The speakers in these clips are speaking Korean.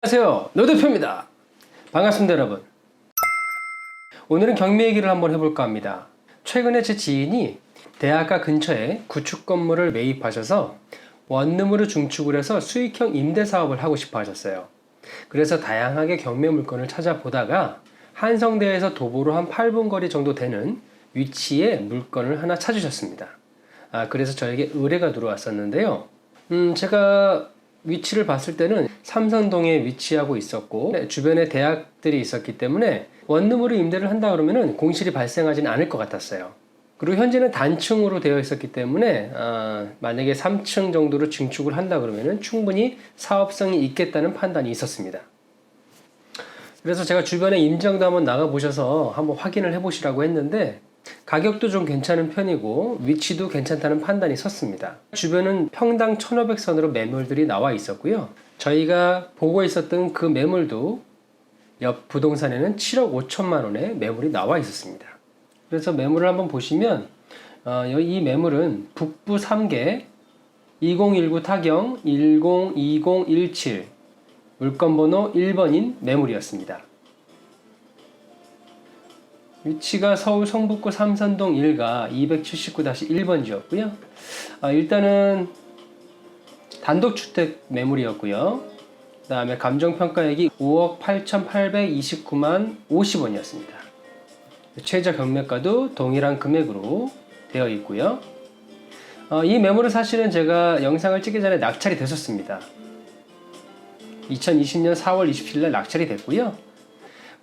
안녕하세요, 노 대표입니다. 반갑습니다, 여러분. 오늘은 경매 얘기를 한번 해볼까 합니다. 최근에 제 지인이 대학가 근처에 구축 건물을 매입하셔서 원룸으로 중축을 해서 수익형 임대 사업을 하고 싶어 하셨어요. 그래서 다양하게 경매 물건을 찾아보다가 한성대에서 도보로 한 8분 거리 정도 되는 위치에 물건을 하나 찾으셨습니다. 그래서 저에게 의뢰가 들어왔었는데요. 제가 위치를 봤을 때는 삼선동에 위치하고 있었고 주변에 대학들이 있었기 때문에 원룸으로 임대를 한다 그러면은 공실이 발생하지는 않을 것 같았어요. 그리고 현재는 단층으로 되어 있었기 때문에 만약에 3층 정도로 증축을 한다 그러면은 충분히 사업성이 있겠다는 판단이 있었습니다. 그래서 제가 주변에 임장도 한번 나가 보셔서 한번 확인을 해 보시라고 했는데 가격도 좀 괜찮은 편이고 위치도 괜찮다는 판단이 섰습니다. 주변은 평당 1,500선으로 매물들이 나와 있었고요. 저희가 보고 있었던 그 매물도 옆 부동산에는 7억 5천만 원의 매물이 나와 있었습니다. 그래서 매물을 한번 보시면 이 매물은 북부 3개 2019 타경 102017 물건번호 1번인 매물이었습니다. 위치가 서울 성북구 삼선동 1가 279-1번지였고요. 일단은 단독주택 매물이었고요. 그 다음에 감정평가액이 5억 8,829만 50원이었습니다. 최저 경매가도 동일한 금액으로 되어 있고요. 이 매물은 사실은 제가 영상을 찍기 전에 낙찰이 됐었습니다. 2020년 4월 27일 날 낙찰이 됐고요.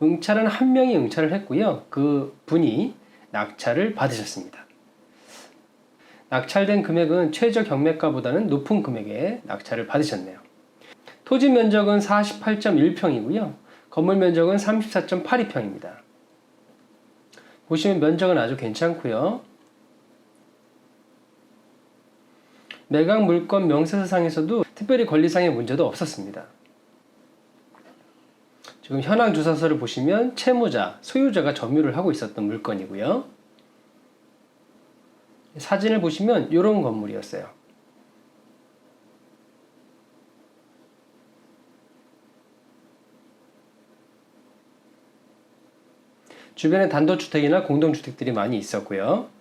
응찰은 한 명이 응찰을 했고요. 그 분이 낙찰을 받으셨습니다. 낙찰된 금액은 최저 경매가보다는 높은 금액에 낙찰을 받으셨네요. 토지 면적은 48.1평이고요. 건물 면적은 34.82평입니다. 보시면 면적은 아주 괜찮고요. 매각 물건 명세서상에서도 특별히 권리상의 문제도 없었습니다. 지금 현황 조사서를 보시면 채무자, 소유자가 점유를 하고 있었던 물건이고요. 사진을 보시면 이런 건물이었어요. 주변에 단독주택이나 공동주택들이 많이 있었고요.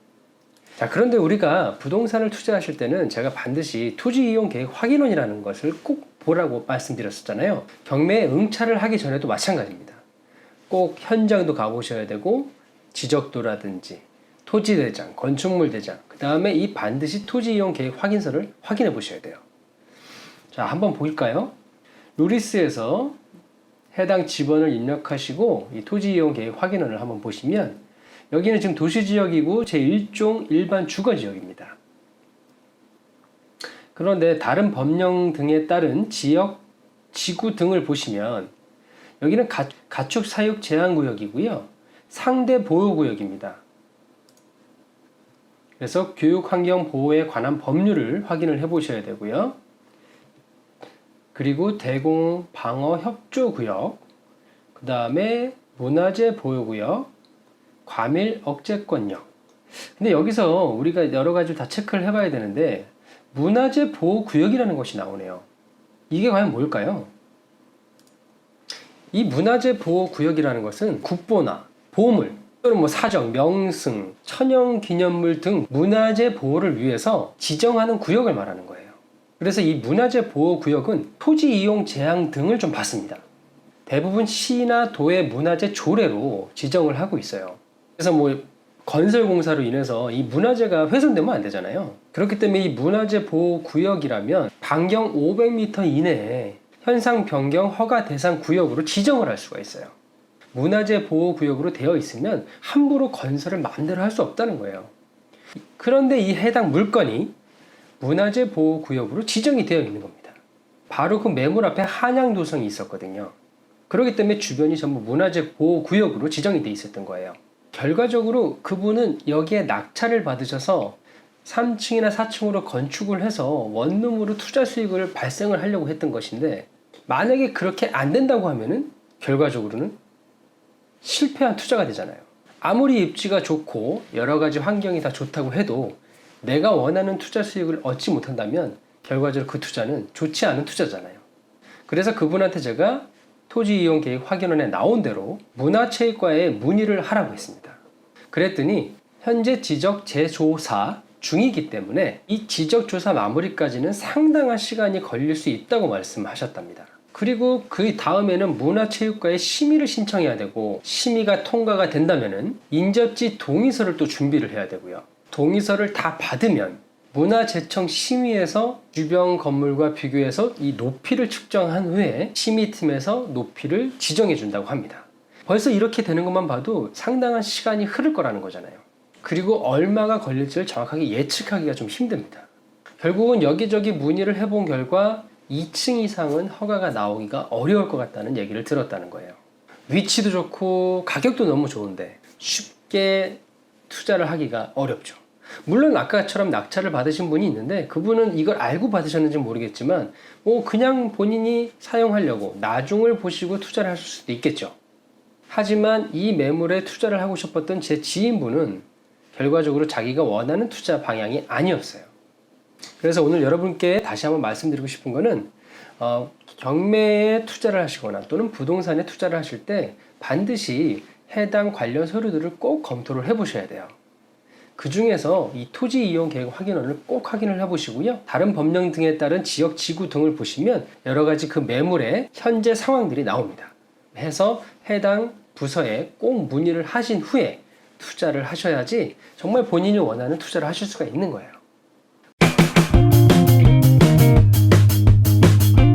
자, 그런데 우리가 부동산을 투자하실 때는 제가 반드시 토지이용계획 확인원이라는 것을 꼭 보라고 말씀드렸었잖아요. 경매에 응찰을 하기 전에도 마찬가지입니다. 꼭 현장도 가보셔야 되고 지적도라든지 토지대장, 건축물대장, 그 다음에 이 반드시 토지이용계획 확인서를 확인해 보셔야 돼요. 자, 한번 볼까요? 루리스에서 해당 지번을 입력하시고 이 토지이용계획 확인원을 한번 보시면 여기는 지금 도시지역이고 제1종 일반 주거지역입니다. 그런데 다른 법령 등에 따른 지역, 지구 등을 보시면 여기는 가축 사육 제한구역이고요. 상대 보호구역입니다. 그래서 교육환경 보호에 관한 법률을 확인을 해 보셔야 되고요. 그리고 대공 방어 협조구역, 그 다음에 문화재 보호구역, 과밀 억제권역. 근데 여기서 우리가 여러 가지를 다 체크를 해봐야 되는데 문화재 보호구역이라는 것이 나오네요. 이게 과연 뭘까요? 이 문화재 보호구역이라는 것은 국보나 보물 또는 사정, 명승, 천연기념물 등 문화재 보호를 위해서 지정하는 구역을 말하는 거예요. 그래서 이 문화재 보호구역은 토지 이용 제한 등을 좀 받습니다. 대부분 시나 도의 문화재 조례로 지정을 하고 있어요. 그래서 건설 공사로 인해서 이 문화재가 훼손되면 안 되잖아요. 그렇기 때문에 이 문화재 보호 구역이라면 반경 500m 이내에 현상 변경 허가 대상 구역으로 지정을 할 수가 있어요. 문화재 보호 구역으로 되어 있으면 함부로 건설을 마음대로 할 수 없다는 거예요. 그런데 이 해당 물건이 문화재 보호 구역으로 지정이 되어 있는 겁니다. 바로 그 매물 앞에 한양도성이 있었거든요. 그렇기 때문에 주변이 전부 문화재 보호 구역으로 지정이 되어 있었던 거예요. 결과적으로 그분은 여기에 낙찰을 받으셔서 3층이나 4층으로 건축을 해서 원룸으로 투자 수익을 발생을 하려고 했던 것인데 만약에 그렇게 안 된다고 하면은 결과적으로는 실패한 투자가 되잖아요. 아무리 입지가 좋고 여러 가지 환경이 다 좋다고 해도 내가 원하는 투자 수익을 얻지 못한다면 결과적으로 그 투자는 좋지 않은 투자잖아요. 그래서 그분한테 제가 토지 이용 계획 확인원에 나온 대로 문화체육과에 문의를 하라고 했습니다. 그랬더니 현재 지적 재조사 중이기 때문에 이 지적 조사 마무리까지는 상당한 시간이 걸릴 수 있다고 말씀하셨답니다. 그리고 그 다음에는 문화체육과에 심의를 신청해야 되고, 심의가 통과가 된다면은 인접지 동의서를 또 준비를 해야 되고요. 동의서를 다 받으면 문화재청 심의에서 주변 건물과 비교해서 이 높이를 측정한 후에 심의팀에서 높이를 지정해 준다고 합니다. 벌써 이렇게 되는 것만 봐도 상당한 시간이 흐를 거라는 거잖아요. 그리고 얼마가 걸릴지를 정확하게 예측하기가 좀 힘듭니다. 결국은 여기저기 문의를 해본 결과 2층 이상은 허가가 나오기가 어려울 것 같다는 얘기를 들었다는 거예요. 위치도 좋고 가격도 너무 좋은데 쉽게 투자를 하기가 어렵죠. 물론 아까처럼 낙찰을 받으신 분이 있는데 그분은 이걸 알고 받으셨는지 모르겠지만 그냥 본인이 사용하려고 나중을 보시고 투자를 하실 수도 있겠죠. 하지만 이 매물에 투자를 하고 싶었던 제 지인분은 결과적으로 자기가 원하는 투자 방향이 아니었어요. 그래서 오늘 여러분께 다시 한번 말씀드리고 싶은 거는 경매에 투자를 하시거나 또는 부동산에 투자를 하실 때 반드시 해당 관련 서류들을 꼭 검토를 해 보셔야 돼요. 그 중에서 이 토지 이용 계획 확인원을 꼭 확인을 해 보시고요. 다른 법령 등에 따른 지역 지구 등을 보시면 여러 가지 그 매물의 현재 상황들이 나옵니다. 해서 해당 부서에 꼭 문의를 하신 후에 투자를 하셔야지 정말 본인이 원하는 투자를 하실 수가 있는 거예요.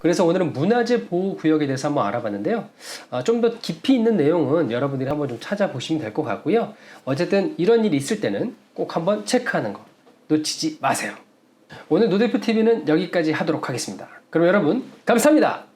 그래서 오늘은 문화재 보호구역에 대해서 한번 알아봤는데요. 좀 더 깊이 있는 내용은 여러분들이 한번 좀 찾아보시면 될 것 같고요. 어쨌든 이런 일이 있을 때는 꼭 한번 체크하는 거 놓치지 마세요. 오늘 노대표TV는 여기까지 하도록 하겠습니다. 그럼 여러분 감사합니다.